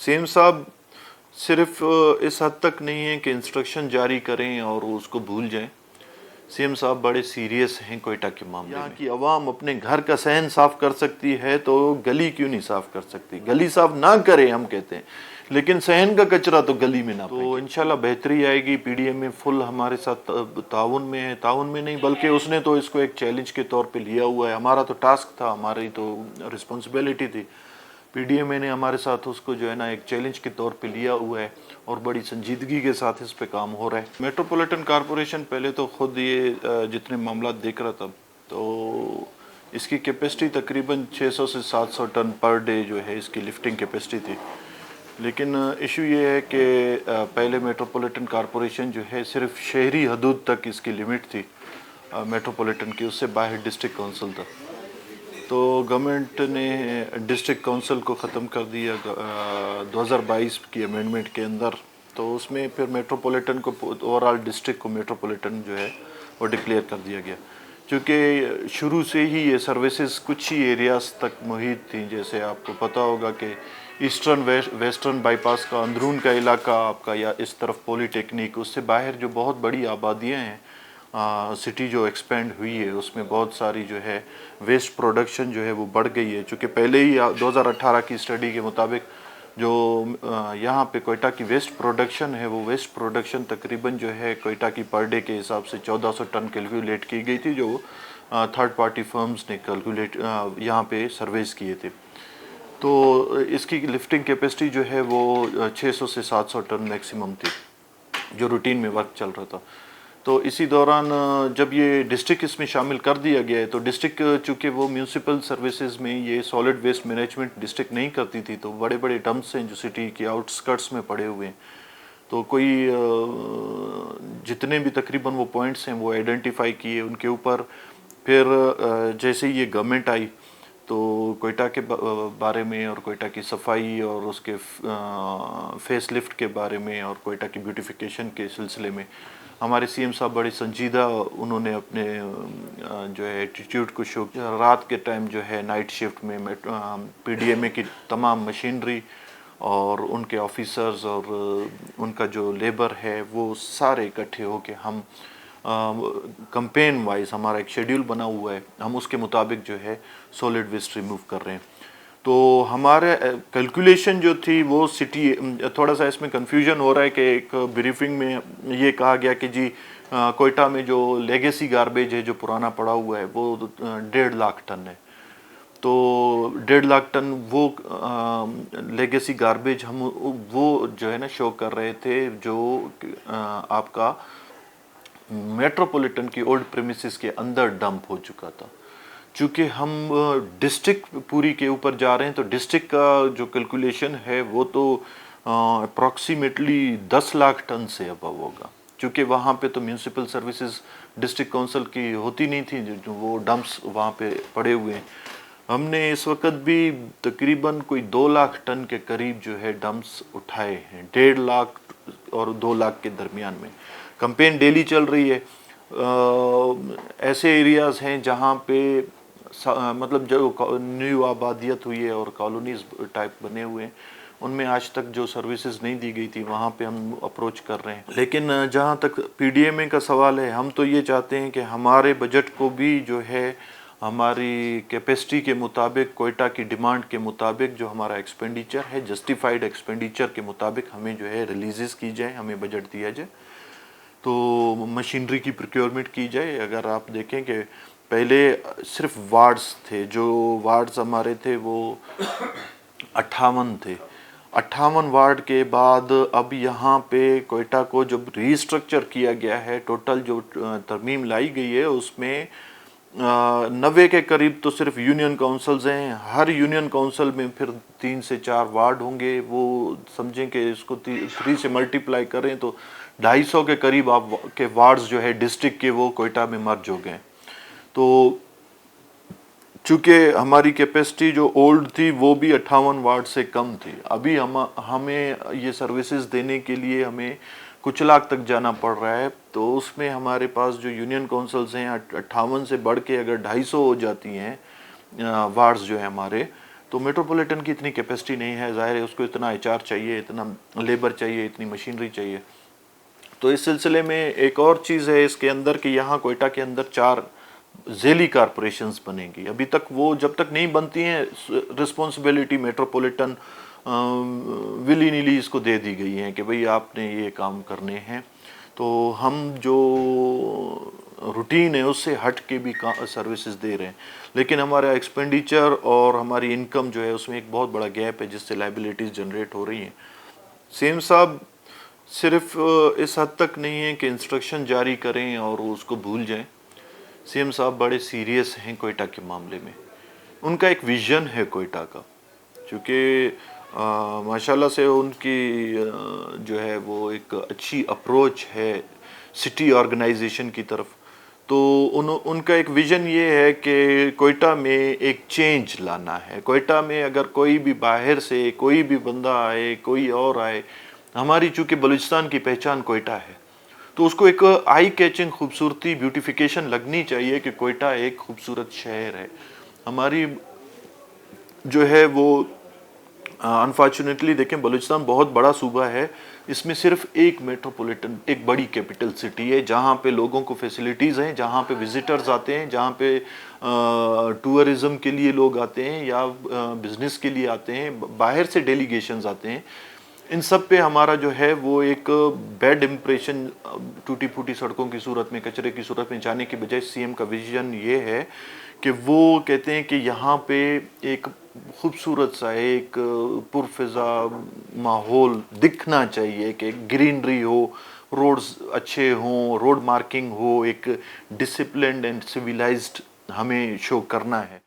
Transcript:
CM साहब सिर्फ इस हद तक नहीं है कि इंस्ट्रक्शन जारी करें और उसको भूल जाएं। सीएम साहब बड़े सीरियस हैं कोयटा के मामले में। यहाँ की आवाम अपने घर का सहन साफ कर सकती है तो गली क्यों नहीं साफ कर सकती? गली साफ ना करे हम कहते हैं, लेकिन सहन का कचरा तो गली में ना। तो इंशाल्लाह बेहतरी आएगी। पीडीएम में फुल हमारे साथ ताउन में है, ताउन में नहीं बल्कि उसने तो इसको एक चैलेंज के तौर पे लिया हुआ है। हमारा तो टास्क था, हमारी तो रिस्पॉन्सिबिलिटी थी। पीडीएमए ने हमारे साथ उसको जो है ना एक चैलेंज के तौर पे लिया हुआ है और बड़ी संजीदगी के साथ इस पे काम हो रहा है। मेट्रोपॉलिटन कॉरपोरेशन पहले तो खुद ये जितने मामला देख रहा था तो इसकी कैपेसिटी तकरीबन 600 से 700 टन पर डे जो है इसकी लिफ्टिंग कैपेसिटी थी। लेकिन इशू ये है कि पहले मेट्रोपॉलिटन कॉरपोरेशन जो है सिर्फ शहरी हदूद तक इसकी लिमिट थी मेट्रोपॉलिटन की, उससे बाहर डिस्ट्रिक्ट काउंसिल था। तो गवर्नमेंट ने डिस्ट्रिक्ट काउंसिल को ख़त्म कर दिया 2022 की अमेंडमेंट के अंदर। तो उसमें फिर मेट्रोपॉलिटन को, ओवरऑल डिस्ट्रिक्ट को मेट्रोपॉलिटन जो है वो डिक्लेयर कर दिया गया। क्योंकि शुरू से ही ये सर्विसेज कुछ ही एरियाज़ तक मुहित थी। जैसे आपको पता होगा कि ईस्टर्न वेस्टर्न बाईपास का अंदरून का इलाका आपका, या इस तरफ पॉलीटेक्निक, उससे बाहर जो बहुत बड़ी आबादियाँ हैं, सिटी जो एक्सपेंड हुई है उसमें बहुत सारी जो है वेस्ट प्रोडक्शन जो है वो बढ़ गई है। चूँकि पहले ही 2018 की स्टडी के मुताबिक जो यहाँ पे कोयटा की वेस्ट प्रोडक्शन है, वो वेस्ट प्रोडक्शन तकरीबन जो है कोयटा की पर डे के हिसाब से 1400 टन कैलकुलेट की गई थी, जो थर्ड पार्टी फर्म्स ने कैलकुलेट यहाँ पे सर्वेस किए थे। तो इसकी लिफ्टिंग कैपेसिटी जो है वो 600 से 700 टन मैक्सिमम थी जो रूटीन में वर्क चल रहा था। तो इसी दौरान जब ये डिस्ट्रिक्ट इसमें शामिल कर दिया गया है, तो डिस्ट्रिक्ट चूँकि वो म्यूनसिपल सर्विसेज में ये सॉलिड वेस्ट मैनेजमेंट डिस्ट्रिक्ट नहीं करती थी, तो बड़े बड़े डंप्स हैं जो सिटी के आउटस्कर्ट्स में पड़े हुए हैं। तो कोई जितने भी तकरीबन वो पॉइंट्स हैं वो आइडेंटिफाई किए उनके ऊपर। फिर जैसे ही ये गवर्नमेंट आई तो कोयटा के बारे में और कोयटा की सफाई और उसके फेस लिफ्ट के बारे में और कोयटा की ब्यूटिफिकेशन के सिलसिले में हमारे सीएम साहब बड़े संजीदा, उन्होंने अपने जो है एटीट्यूड को शो किया। रात के टाइम जो है नाइट शिफ्ट में पीडीएमए की तमाम मशीनरी और उनके ऑफिसर्स और उनका जो लेबर है वो सारे इकट्ठे होके हम कैंपेन वाइज हमारा एक शेड्यूल बना हुआ है, हम उसके मुताबिक जो है सॉलिड वेस्ट रिमूव कर रहे हैं। तो हमारे कैलकुलेशन जो थी वो सिटी, थोड़ा सा इसमें कन्फ्यूजन हो रहा है कि एक ब्रीफिंग में ये कहा गया कि जी कोयटा में जो लेगेसी गार्बेज है जो पुराना पड़ा हुआ है वो 1.5 लाख टन है। तो 1.5 लाख टन वो लेगेसी गार्बेज हम वो जो है ना शो कर रहे थे जो आपका मेट्रोपॉलिटन की ओल्ड प्रेमिसेस के अंदर डंप हो चुका था। चूँकि हम डिस्ट्रिक्ट पूरी के ऊपर जा रहे हैं तो डिस्ट्रिक्ट का जो कैलकुलेशन है वो तो अप्रॉक्सीमेटली 10 लाख टन से अबव होगा। चूँकि वहाँ पे तो म्यूनसिपल सर्विसेज डिस्ट्रिक्ट काउंसिल की होती नहीं थी, जो वो डंप्स वहाँ पे पड़े हुए हैं। हमने इस वक्त भी तकरीबन कोई 2 लाख टन के करीब जो है डंप्स उठाए हैं, 1.5 लाख और 2 लाख के दरमियान में। कैंपेन डेली चल रही है। ऐसे एरियाज़ हैं जहाँ पे मतलब जो न्यू आबादियत हुई है और कॉलोनीज टाइप बने हुए हैं, उनमें आज तक जो सर्विसेज नहीं दी गई थी वहाँ पे हम अप्रोच कर रहे हैं। लेकिन जहाँ तक पीडीएमए का सवाल है, हम तो ये चाहते हैं कि हमारे बजट को भी जो है हमारी कैपेसिटी के मुताबिक, कोयटा की डिमांड के मुताबिक जो हमारा एक्सपेंडिचर है, जस्टिफाइड एक्सपेंडिचर के मुताबिक हमें जो है रिलीजेस की जाए, हमें बजट दिया जाए। तो मशीनरी की प्रोक्योरमेंट की जाए। अगर आप देखें कि पहले सिर्फ वार्ड्स थे, जो वार्ड्स हमारे थे वो 58 थे। 58 वार्ड के बाद अब यहाँ पे कोयटा को जब रीस्ट्रक्चर किया गया है, टोटल जो तरमीम लाई गई है उसमें 90 के करीब तो सिर्फ यूनियन काउंसिल्स हैं। हर यूनियन काउंसिल में फिर 3 से 4 वार्ड होंगे। वो समझें कि इसको 3 से मल्टीप्लाई करें तो 250 के करीब आप के वार्ड्स जो है डिस्ट्रिक्ट के वो कोयटा में मर्ज हो गए। तो चूँकि हमारी कैपेसिटी जो ओल्ड थी वो भी 58 वार्ड से कम थी। अभी हमें ये सर्विसेज देने के लिए हमें कुछ लाख तक जाना पड़ रहा है। तो उसमें हमारे पास जो यूनियन काउंसिल्स हैं 58 से बढ़ के अगर 250 हो जाती हैं वार्ड्स जो है हमारे, تو میٹروپولیٹن کی اتنی کیپیسٹی نہیں ہے، ظاہر ہے اس کو اتنا HR چاہیے، اتنا لیبر چاہیے، اتنی مشینری چاہیے. تو اس سلسلے میں ایک اور چیز ہے اس کے اندر کہ یہاں کوئٹہ کے اندر 4 ذیلی کارپوریشنز بنیں گی. ابھی تک وہ جب تک نہیں بنتی ہیں رسپانسبلٹی میٹروپولیٹن ولی نیلی اس کو دے دی گئی ہیں کہ بھئی آپ نے یہ کام کرنے ہیں. تو ہم جو روٹین ہے اس سے ہٹ کے بھی سروسز دے رہے ہیں، لیکن ہمارا ایکسپینڈیچر اور ہماری انکم جو ہے اس میں ایک بہت بڑا گیپ ہے جس سے لائبلٹیز جنریٹ ہو رہی ہیں. سیم صاحب صرف اس حد تک نہیں ہے کہ انسٹرکشن جاری کریں اور اس کو بھول جائیں. CM صاحب بڑے سیریس ہیں کوئٹہ کے معاملے میں. ان کا ایک ویژن ہے کوئٹہ کا، چونکہ ماشاءاللہ سے ان کی جو ہے وہ ایک اچھی اپروچ ہے سٹی آرگنائزیشن کی طرف. تو ان کا ایک ویژن یہ ہے کہ کوئٹہ میں ایک چینج لانا ہے. کوئٹہ میں اگر کوئی بھی باہر سے کوئی بھی بندہ آئے، کوئی اور آئے، ہماری چونکہ بلوچستان کی پہچان کوئٹہ ہے، تو اس کو ایک آئی کیچنگ خوبصورتی بیوٹیفیکیشن لگنی چاہیے کہ کوئٹہ ایک خوبصورت شہر ہے. ہماری جو ہے وہ انفارچونیٹلی دیکھیں بلوچستان بہت بڑا صوبہ ہے، اس میں صرف ایک میٹروپولیٹن ایک بڑی کیپٹل سٹی ہے جہاں پہ لوگوں کو فیسلٹیز ہیں، جہاں پہ وزٹرز آتے ہیں، جہاں پہ ٹورزم کے لیے لوگ آتے ہیں یا بزنس کے لیے آتے ہیں، باہر سے ڈیلیگیشنز آتے ہیں. ان سب پہ ہمارا جو ہے وہ ایک بیڈ امپریشن ٹوٹی پھوٹی سڑکوں کی صورت میں، کچرے کی صورت میں جانے کی بجائے CM کا ویژن یہ ہے کہ وہ کہتے ہیں کہ یہاں پہ ایک خوبصورت سا ایک پرفضا ماحول دکھنا چاہیے، کہ گرینری ہو، روڈز اچھے ہوں، روڈ مارکنگ ہو، ایک ڈسپلنڈ اینڈ سویلائزڈ ہمیں شو کرنا ہے.